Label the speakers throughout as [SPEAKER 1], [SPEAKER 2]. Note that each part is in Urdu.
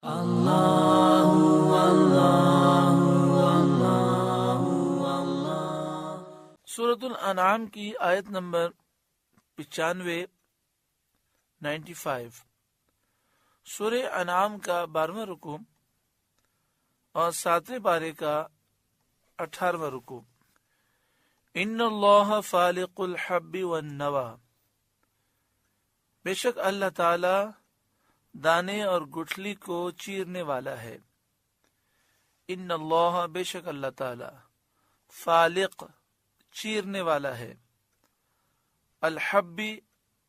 [SPEAKER 1] اللہ اللہ اللہ اللہ۔ سورۃ الانعام کی آیت نمبر 95 سورہ انعام کا 12واں رکوع اور 7ویں پارے کا 18واں رکوع۔ ان اللہ فالق الحب والنوى، بے شک اللہ تعالی دانے اور گٹھلی کو چیرنے والا ہے۔ ان اللہ، بے شک اللہ تعالی، فالق، چیرنے والا ہے، الحبی،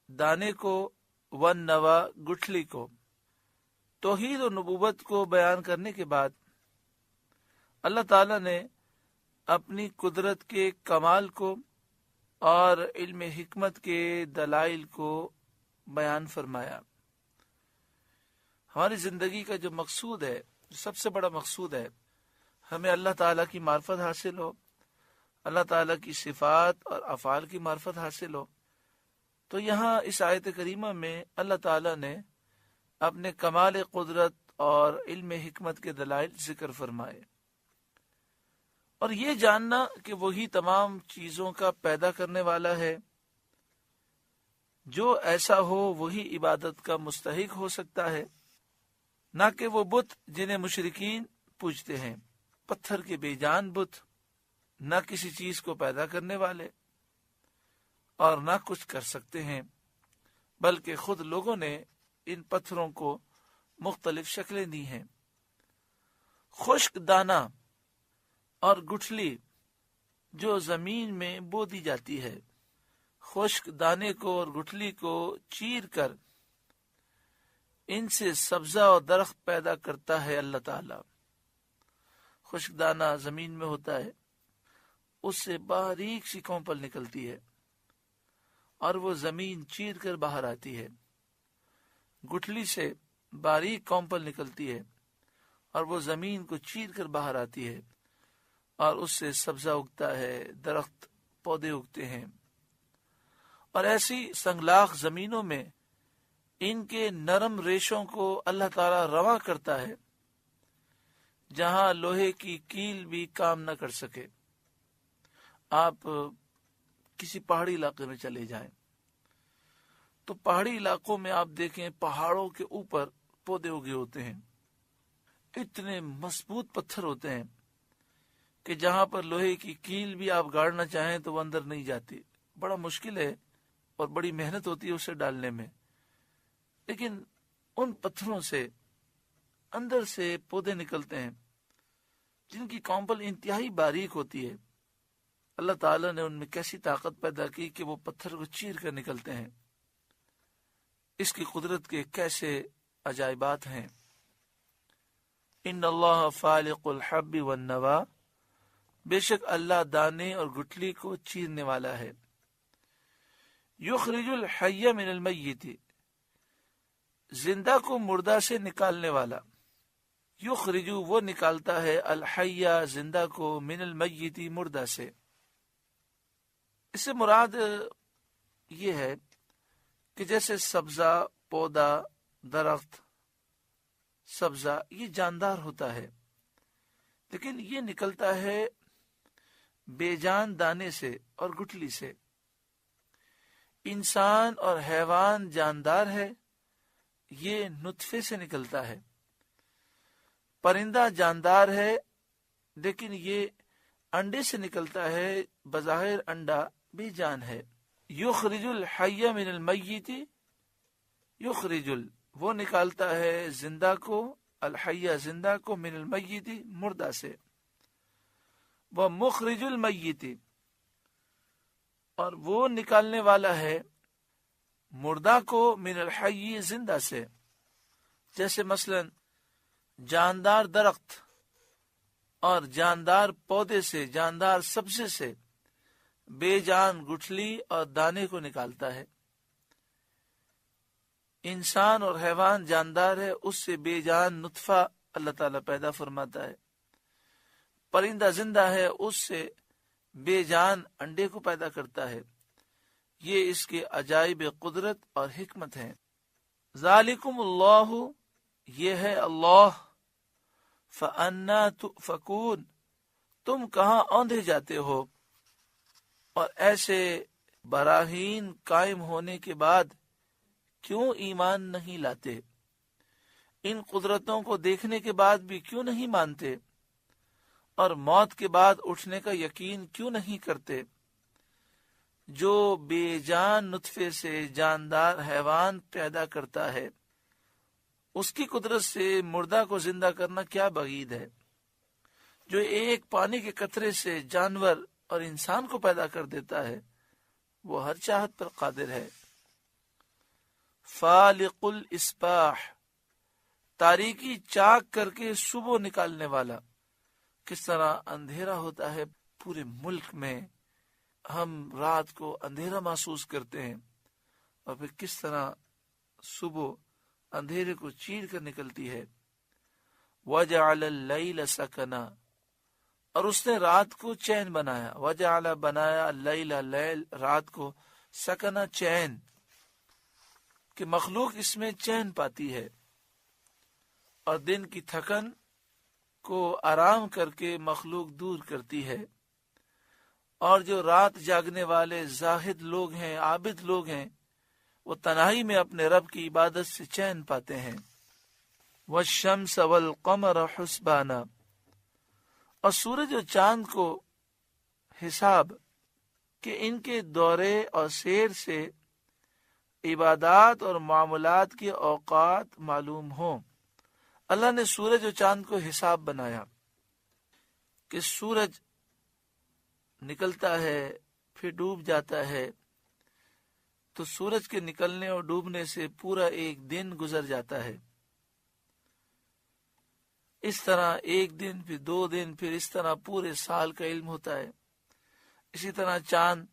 [SPEAKER 1] دانے کو، والنوى، گٹھلی کو۔ توحید و نبوت کو بیان کرنے کے بعد اللہ تعالی نے اپنی قدرت کے کمال کو اور علم حکمت کے دلائل کو بیان فرمایا۔ ہماری زندگی کا جو مقصود ہے، سب سے بڑا مقصود ہے، ہمیں اللہ تعالیٰ کی معرفت حاصل ہو، اللہ تعالیٰ کی صفات اور افعال کی معرفت حاصل ہو۔ تو یہاں اس آیت کریمہ میں اللہ تعالیٰ نے اپنے کمال قدرت اور علم حکمت کے دلائل ذکر فرمائے، اور یہ جاننا کہ وہی تمام چیزوں کا پیدا کرنے والا ہے، جو ایسا ہو وہی عبادت کا مستحق ہو سکتا ہے، نہ کہ وہ بت جنہیں مشرکین پوجتے ہیں، پتھر کے بے جان بت، نہ کسی چیز کو پیدا کرنے والے اور نہ کچھ کر سکتے ہیں، بلکہ خود لوگوں نے ان پتھروں کو مختلف شکلیں دی ہیں۔ خشک دانہ اور گٹھلی جو زمین میں بو دی جاتی ہے، خشک دانے کو اور گٹھلی کو چیر کر ان سے سبزہ اور درخت پیدا کرتا ہے اللہ تعالی۔ خشک دانہ زمین میں ہوتا ہے، اس سے باریک سی کونپل نکلتی ہے اور وہ زمین چیر کر باہر آتی ہے۔ گٹھلی سے باریک کونپل نکلتی ہے اور وہ زمین کو چیر کر باہر آتی ہے، اور اس سے سبزہ اگتا ہے، درخت، پودے اگتے ہیں۔ اور ایسی سنگلاخ زمینوں میں ان کے نرم ریشوں کو اللہ تعالیٰ رواں کرتا ہے، جہاں لوہے کی کیل بھی کام نہ کر سکے۔ آپ کسی پہاڑی علاقے میں چلے جائیں تو پہاڑی علاقوں میں آپ دیکھیں پہاڑوں کے اوپر پودے اگے ہوتے ہیں، اتنے مضبوط پتھر ہوتے ہیں کہ جہاں پر لوہے کی کیل بھی آپ گاڑنا چاہیں تو وہ اندر نہیں جاتی، بڑا مشکل ہے اور بڑی محنت ہوتی ہے اسے ڈالنے میں، لیکن ان پتھروں سے اندر سے پودے نکلتے ہیں جن کی کونپل انتہائی باریک ہوتی ہے۔ اللہ تعالیٰ نے ان میں کیسی طاقت پیدا کی کہ وہ پتھر کو چیر کر نکلتے ہیں۔ اس کی قدرت کے کیسے عجائبات ہیں۔ ان اللہ فالق الحب والنوى، بے شک اللہ دانے اور گٹھلی کو چیرنے والا ہے۔ یخرج الحی من المیت، زندہ کو مردہ سے نکالنے والا۔ یخرج، وہ نکالتا ہے، الحی، زندہ کو، من المیت، مردہ سے۔ اس سے مراد یہ ہے کہ جیسے سبزہ، پودا، درخت، سبزہ یہ جاندار ہوتا ہے، لیکن یہ نکلتا ہے بے جان دانے سے اور گٹھلی سے۔ انسان اور حیوان جاندار ہے، یہ نطفے سے نکلتا ہے۔ پرندہ جاندار ہے لیکن یہ انڈے سے نکلتا ہے، بظاہر انڈا بھی جان ہے۔ یخرج الحی من المیت، یخرج، وہ نکالتا ہے زندہ کو، الحی، زندہ کو، من المیت، مردہ سے۔ ومخرج المیت، اور وہ نکالنے والا ہے مردہ کو، من الحی، زندہ سے۔ جیسے مثلا جاندار درخت اور جاندار پودے سے، جاندار سبزے سے بے جان گٹھلی اور دانے کو نکالتا ہے۔ انسان اور حیوان جاندار ہے، اس سے بے جان نطفہ اللہ تعالیٰ پیدا فرماتا ہے۔ پرندہ زندہ ہے، اس سے بے جان انڈے کو پیدا کرتا ہے۔ یہ اس کے عجائب قدرت اور حکمت ہیں۔ ذالکم اللہ، یہ ہے اللہ، فَأَنَّا تُؤْفَكُونَ، تم کہاں اوندھے جاتے ہو؟ اور ایسے براہین قائم ہونے کے بعد کیوں ایمان نہیں لاتے؟ ان قدرتوں کو دیکھنے کے بعد بھی کیوں نہیں مانتے؟ اور موت کے بعد اٹھنے کا یقین کیوں نہیں کرتے؟ جو بے جان نطفے سے جاندار حیوان پیدا کرتا ہے، اس کی قدرت سے مردہ کو زندہ کرنا کیا بعید ہے؟ جو ایک پانی کے قطرے سے جانور اور انسان کو پیدا کر دیتا ہے، وہ ہر چاہت پر قادر ہے۔ فالق الاصباح، تاریکی چاک کر کے صبح نکالنے والا۔ کس طرح اندھیرا ہوتا ہے پورے ملک میں، ہم رات کو اندھیرا محسوس کرتے ہیں، اور پھر کس طرح صبح اندھیرے کو چیر کر نکلتی ہے۔ وَجَعَلَ اللَّيْلَ سَكَنًا، اور اس نے رات کو چین بنایا۔ وَجَعَلَ، بنایا، اللَّيْلَ، لیل، رات کو، سکنا، چین، کہ مخلوق اس میں چین پاتی ہے، اور دن کی تھکن کو آرام کر کے مخلوق دور کرتی ہے۔ اور جو رات جاگنے والے زاہد لوگ ہیں، عابد لوگ ہیں، وہ تنہائی میں اپنے رب کی عبادت سے چین پاتے ہیں۔ والشمس والقمر حسبانا، اور سورج اور چاند کو حساب، کہ ان کے دورے اور سیر سے عبادات اور معاملات کے اوقات معلوم ہوں۔ اللہ نے سورج اور چاند کو حساب بنایا کہ سورج نکلتا ہے پھر ڈوب جاتا ہے، تو سورج کے نکلنے اور ڈوبنے سے پورا ایک دن گزر جاتا ہے۔ اس طرح ایک دن، پھر 2 دن، پھر اس طرح پورے سال کا علم ہوتا ہے۔ اسی طرح چاند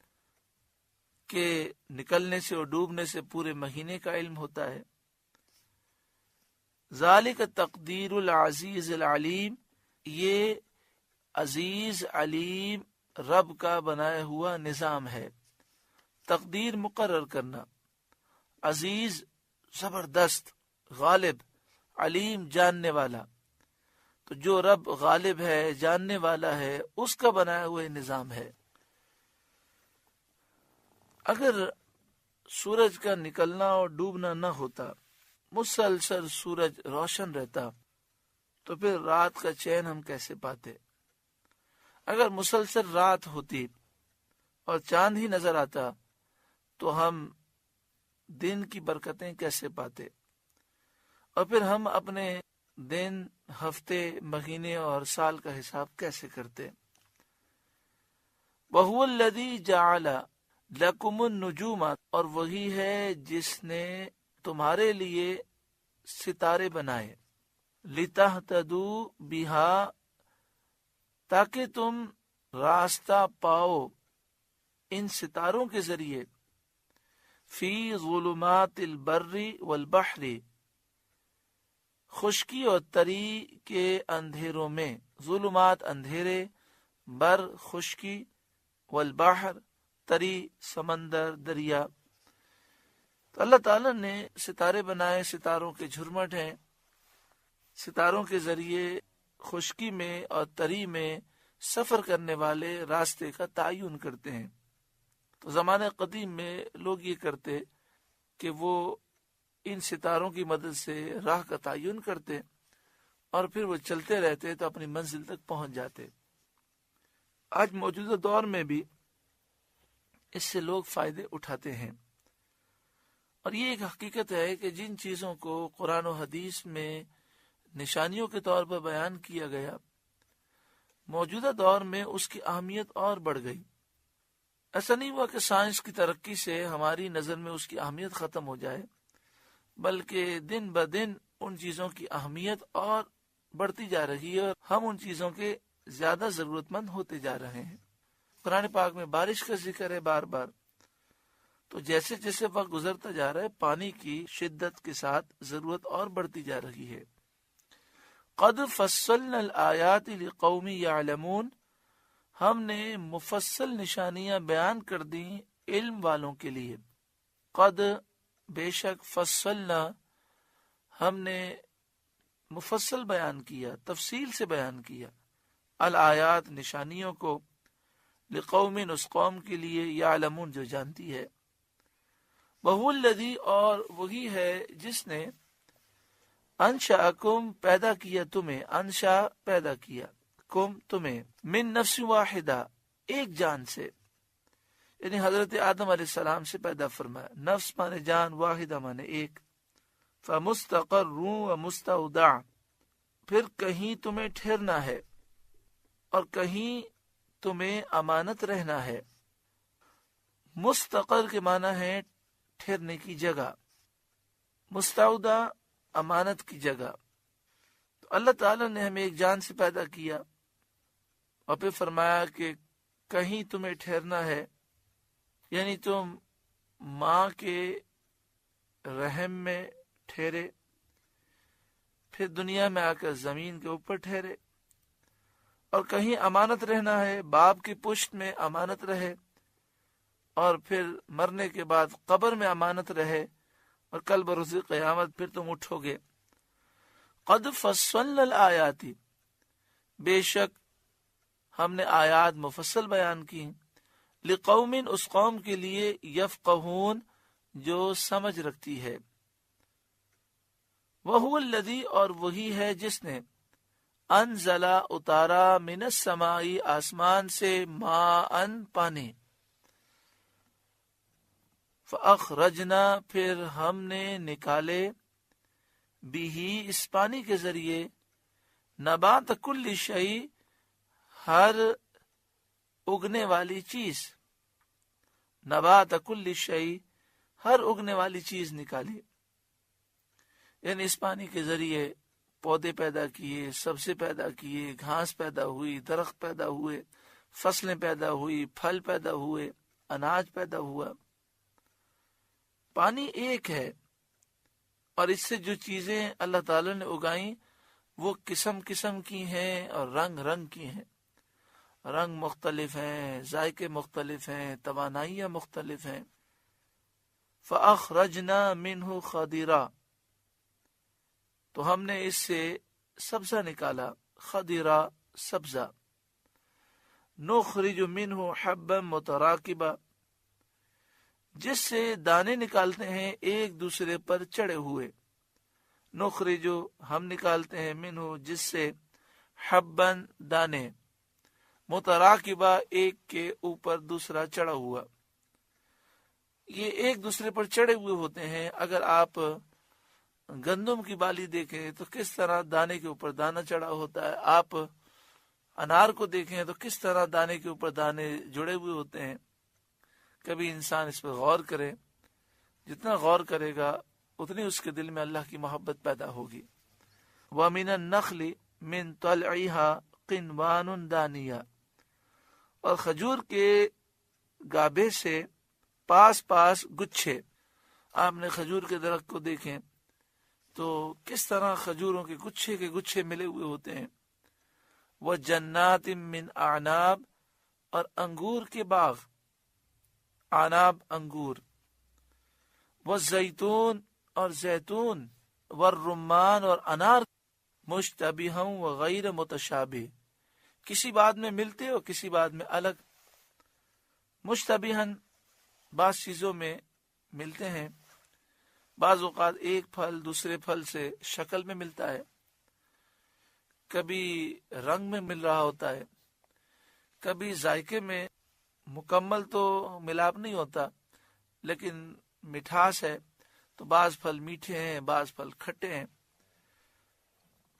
[SPEAKER 1] کے نکلنے سے اور ڈوبنے سے پورے مہینے کا علم ہوتا ہے۔ ذالک تقدیر العزیز العلیم، یہ عزیز علیم رب کا بنایا ہوا نظام ہے۔ تقدیر مقرر کرنا، عزیز زبردست، غالب، علیم جاننے والا۔ تو جو رب غالب ہے، جاننے والا ہے، اس کا بنایا ہوا نظام ہے۔ اگر سورج کا نکلنا اور ڈوبنا نہ ہوتا، مسلسل سورج روشن رہتا، تو پھر رات کا چین ہم کیسے پاتے؟ اگر مسلسل رات ہوتی اور چاند ہی نظر آتا، تو ہم دن کی برکتیں کیسے پاتے؟ اور پھر ہم اپنے دن، ہفتے، مہینے اور سال کا حساب کیسے کرتے؟ وَهُوَ الَّذِي جَعَلَ لَكُمُ النُّجُومَ، اور وہی ہے جس نے تمہارے لیے ستارے بنائے، لِتَهْتَدُوا بِهَا، تاکہ تم راستہ پاؤ ان ستاروں کے ذریعے، فی ظلمات البر والبحر، خشکی اور تری کے اندھیروں میں، ظلمات اندھیرے، بر خشکی، والبحر تری سمندر دریا۔ تو اللہ تعالیٰ نے ستارے بنائے، ستاروں کے جھرمٹ ہیں، ستاروں کے ذریعے خشکی میں اور تری میں سفر کرنے والے راستے کا تعین کرتے ہیں۔ تو زمانے قدیم میں لوگ یہ کرتے کہ وہ ان ستاروں کی مدد سے راہ کا تعین کرتے، اور پھر وہ چلتے رہتے تو اپنی منزل تک پہنچ جاتے۔ آج موجودہ دور میں بھی اس سے لوگ فائدے اٹھاتے ہیں، اور یہ ایک حقیقت ہے کہ جن چیزوں کو قرآن و حدیث میں نشانیوں کے طور پر بیان کیا گیا، موجودہ دور میں اس کی اہمیت اور بڑھ گئی۔ ایسا نہیں ہوا کہ سائنس کی ترقی سے ہماری نظر میں اس کی اہمیت ختم ہو جائے، بلکہ دن بدن ان چیزوں کی اہمیت اور بڑھتی جا رہی ہے، اور ہم ان چیزوں کے زیادہ ضرورت مند ہوتے جا رہے ہیں۔ قرآن پاک میں بارش کا ذکر ہے بار بار، تو جیسے جیسے وقت گزرتا جا رہا ہے، پانی کی شدت کے ساتھ ضرورت اور بڑھتی جا رہی ہے۔ قد فصلنا الآیات لقوم یعلمون، ہم نے مفصل نشانیاں بیان کر دیں علم والوں کے لیے۔ قد، بے شک، فصلنا، ہم نے مفصل بیان کیا، تفصیل سے بیان کیا، الآیات نشانیوں کو، لقوم اس قوم کے لیے، یعلمون جو جانتی ہے، وہو الذی اور وہی ہے جس نے، انشأکم پیدا کیا تمہیں، انشا پیدا کیا، کم تمہیں، من نفس واحدہ ایک جان سے، یعنی حضرت آدم علیہ السلام سے پیدا فرمایا، نفس مانے جان، واحدہ مانے ایک، فمستقر و مستودع پھر کہیں تمہیں ٹھہرنا ہے اور کہیں تمہیں امانت رہنا ہے۔ مستقر کے معنی ہے ٹھہرنے کی جگہ، مستودع امانت کی جگہ۔ تو اللہ تعالیٰ نے ہمیں ایک جان سے پیدا کیا اور پھر فرمایا کہ کہیں تمہیں ٹھہرنا ہے، یعنی تم ماں کے رحم میں ٹھہرے، پھر دنیا میں آ کر زمین کے اوپر ٹھہرے، اور کہیں امانت رہنا ہے، باپ کی پشت میں امانت رہے، اور پھر مرنے کے بعد قبر میں امانت رہے، اور کل بروز قیامت پھر تم اٹھو گے۔ قد فصلنا الآیات بے شک ہم نے آیات مفصل بیان کی، لقوم اس قوم کے لیے، یفقہون جو سمجھ رکھتی ہے، وہو الذی اور وہی ہے جس نے، انزل اتارا، من السماء آسمان سے، ماء پانی، فاخرجنا پھر ہم نے نکالے، بھی اس پانی کے ذریعے، نبات کل شیء ہر اگنے والی چیز، نبات کل شیء ہر اگنے والی چیز نکالی، یعنی اس پانی کے ذریعے پودے پیدا کیے، سبزے پیدا کیے، گھاس پیدا ہوئی، درخت پیدا ہوئے، فصلیں پیدا ہوئی، پھل پیدا ہوئے، اناج پیدا ہوا۔ پانی ایک ہے، اور اس سے جو چیزیں اللہ تعالی نے اگائیں وہ قسم قسم کی ہیں اور رنگ رنگ کی ہیں، رنگ مختلف ہیں، ذائقے مختلف ہیں، توانائیاں مختلف ہیں۔ فَأَخْرَجْنَا مِنْهُ خَضِرًا تو ہم نے اس سے سبزہ نکالا، خضرا سبزہ، نخرج منہ حبا متراکبا جس سے دانے نکالتے ہیں ایک دوسرے پر چڑھے ہوئے، نخرج ہم نکالتے ہیں، منہ جس سے، حبا دانے، متراکبا ایک کے اوپر دوسرا چڑھا ہوا۔ یہ ایک دوسرے پر چڑھے ہوئے ہوتے ہیں۔ اگر آپ گندم کی بالی دیکھیں تو کس طرح دانے کے اوپر دانہ چڑھا ہوتا ہے، آپ انار کو دیکھیں تو کس طرح دانے کے اوپر دانے جڑے ہوئے ہوتے ہیں۔ کبھی انسان اس پر غور کرے، جتنا غور کرے گا اتنی اس کے دل میں اللہ کی محبت پیدا ہوگی۔ وَمِنَ النَّخْلِ مِن طَلْعِهَا قِنْوَانٌ دَانِيَةٌ اور کھجور کے گابے سے پاس پاس گچھے۔ آپ نے کھجور کے درخت کو دیکھیں تو کس طرح کھجوروں کے گچھے ملے ہوئے ہوتے ہیں۔ وَجَنَّاتٍ مِّنْ أَعْنَابٍ اور انگور کے باغ، اعناب انگور، وَالزَّيْتُونَ اور زیتون، وَالرُّمَّانَ اور انار، مُشْتَبِهًا وَغَيْرَ مُتَشَابِهٍ کسی بات میں ملتے اور کسی بات میں الگ۔ مشتبہن بعض چیزوں میں ملتے ہیں، بعض اوقات ایک پھل دوسرے پھل سے شکل میں ملتا ہے، کبھی رنگ میں مل رہا ہوتا ہے، کبھی ذائقے میں مکمل تو ملاپ نہیں ہوتا لیکن مٹھاس ہے، تو بعض پھل میٹھے ہیں، بعض پھل کھٹے ہیں،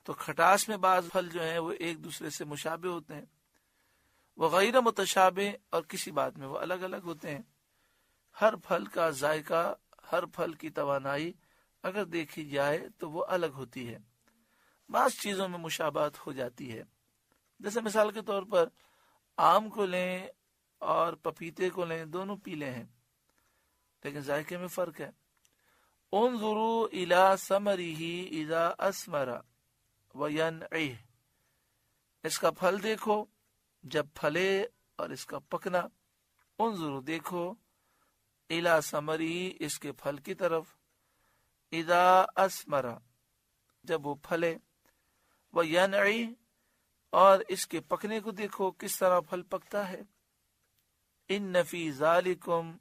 [SPEAKER 1] تو کھٹاس میں بعض پھل جو ہیں وہ ایک دوسرے سے مشابہ ہوتے ہیں، وہ غیر متشابہ اور کسی بات میں وہ الگ الگ ہوتے ہیں۔ ہر پھل کا ذائقہ، ہر پھل کی توانائی اگر دیکھی جائے تو وہ الگ ہوتی ہے، بعض چیزوں میں مشابہت ہو جاتی ہے۔ جیسے مثال کے طور پر آم کو لیں اور پپیتے کو لیں، دونوں پیلے ہیں لیکن ذائقے میں فرق ہے۔ انظروا الی ثمرہ اذا اثمر وینعہ اس کا پھل دیکھو جب پھلے اور اس کا پکنا، انظروا دیکھو، الی ثمرہ اس کے پھل کی طرف، اذا اثمر جب وہ پھلے، وَيَنْعِ، اور اس کے پکنے کو دیکھو کس طرح پھل پکتا ہے. اِنَّ فِي ذَلِكُمْ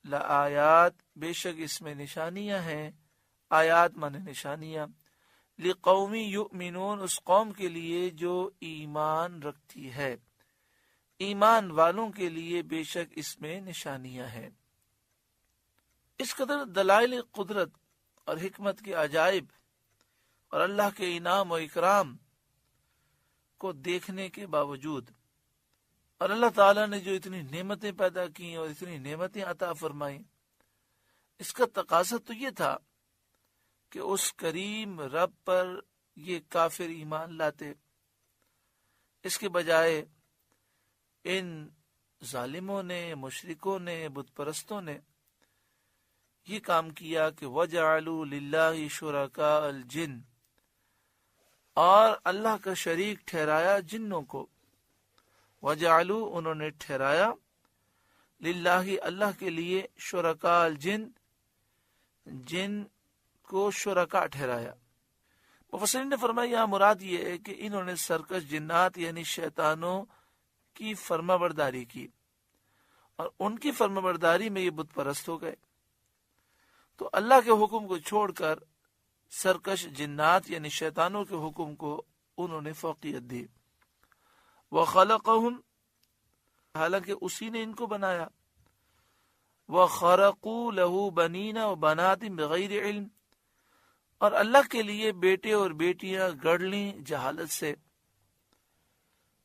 [SPEAKER 1] لَآیات، بے شک اس میں نشانیاں ہیں. آیات مانے نشانیاں. لِقَوْمِ يُؤْمِنُونَ، اس قوم کے لیے جو ایمان رکھتی ہے، ایمان والوں کے لیے بے شک اس میں نشانیاں ہیں. اس قدر دلائل قدرت اور حکمت کے عجائب اور اللہ کے انعام و اکرام کو دیکھنے کے باوجود، اور اللہ تعالیٰ نے جو اتنی نعمتیں پیدا کی اور اتنی نعمتیں عطا فرمائیں، اس کا تقاضا تو یہ تھا کہ اس کریم رب پر یہ کافر ایمان لاتے. اس کے بجائے ان ظالموں نے، مشرکوں نے، بت پرستوں نے یہ کام کیا کہ وَجَعَلُوا لِلَّهِ شُرَكَاءَ الْجِنِّ، اور اللہ کا شریک ٹھہرایا جنوں کو. وَجَعَلُوا، انہوں نے ٹھہرایا، للہ اللہ کے لیے، شرکاء الجن، جن کو شرکا ٹھہرایا. مفسرین نے فرمایا یہاں مراد یہ ہے کہ انہوں نے سرکش جنات یعنی شیطانوں کی فرما برداری کی، اور ان کی فرما برداری میں یہ بت پرست ہو گئے. تو اللہ کے حکم کو چھوڑ کر سرکش جنات یعنی شیطانوں کے حکم کو انہوں نے فوقیت دی. وَخَلَقَهُمْ، حالانکہ اسی نے ان کو بنایا. وَخَرَقُوا لَهُ بَنِينَ وَبَنَاتٍ بِغَيْرِ عِلْمٍ، اور اللہ کے لیے بیٹے اور بیٹیاں گڑھ لیں جہالت سے.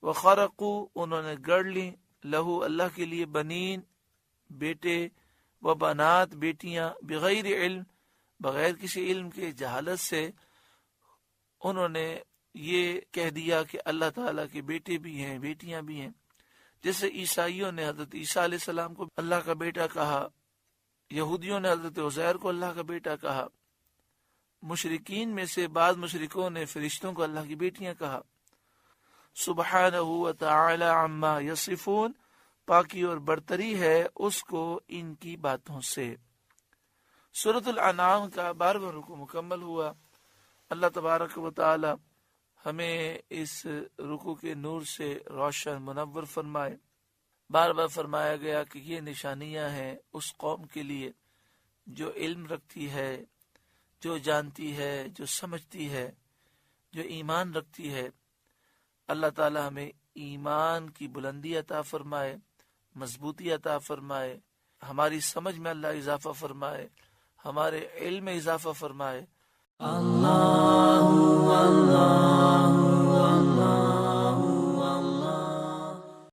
[SPEAKER 1] وَخَرَقُوا، انہوں نے گڑھ لیں، لہو اللہ کے لیے، بنین بیٹے، وبنات بیٹیاں، بغیر علم بغیر کسی علم کے، جہالت سے انہوں نے یہ کہہ دیا کہ اللہ تعالیٰ کے بیٹے بھی ہیں بیٹیاں بھی ہیں. جیسے عیسائیوں نے حضرت عیسیٰ علیہ السلام کو اللہ کا بیٹا کہا، یہودیوں نے حضرت عزیر کو اللہ کا بیٹا کہا، مشرکین میں سے بعض مشرکوں نے فرشتوں کو اللہ کی بیٹیاں کہا. سبحانہ وتعالی عما یصفون، پاکی اور برتری ہے اس کو ان کی باتوں سے. سورۃ الانعام کا 12واں رکوع مکمل ہوا. اللہ تبارک و تعالی ہمیں اس رکوع کے نور سے روشن منور فرمائے. بار بار فرمایا گیا کہ یہ نشانیاں ہیں اس قوم کے لیے جو علم رکھتی ہے، جو جانتی ہے، جو سمجھتی ہے، جو ایمان رکھتی ہے. اللہ تعالی ہمیں ایمان کی بلندی عطا فرمائے، مضبوطی عطا فرمائے، ہماری سمجھ میں اللہ اضافہ فرمائے، ہمارے علم میں اضافہ فرمائے. اللہ اللہ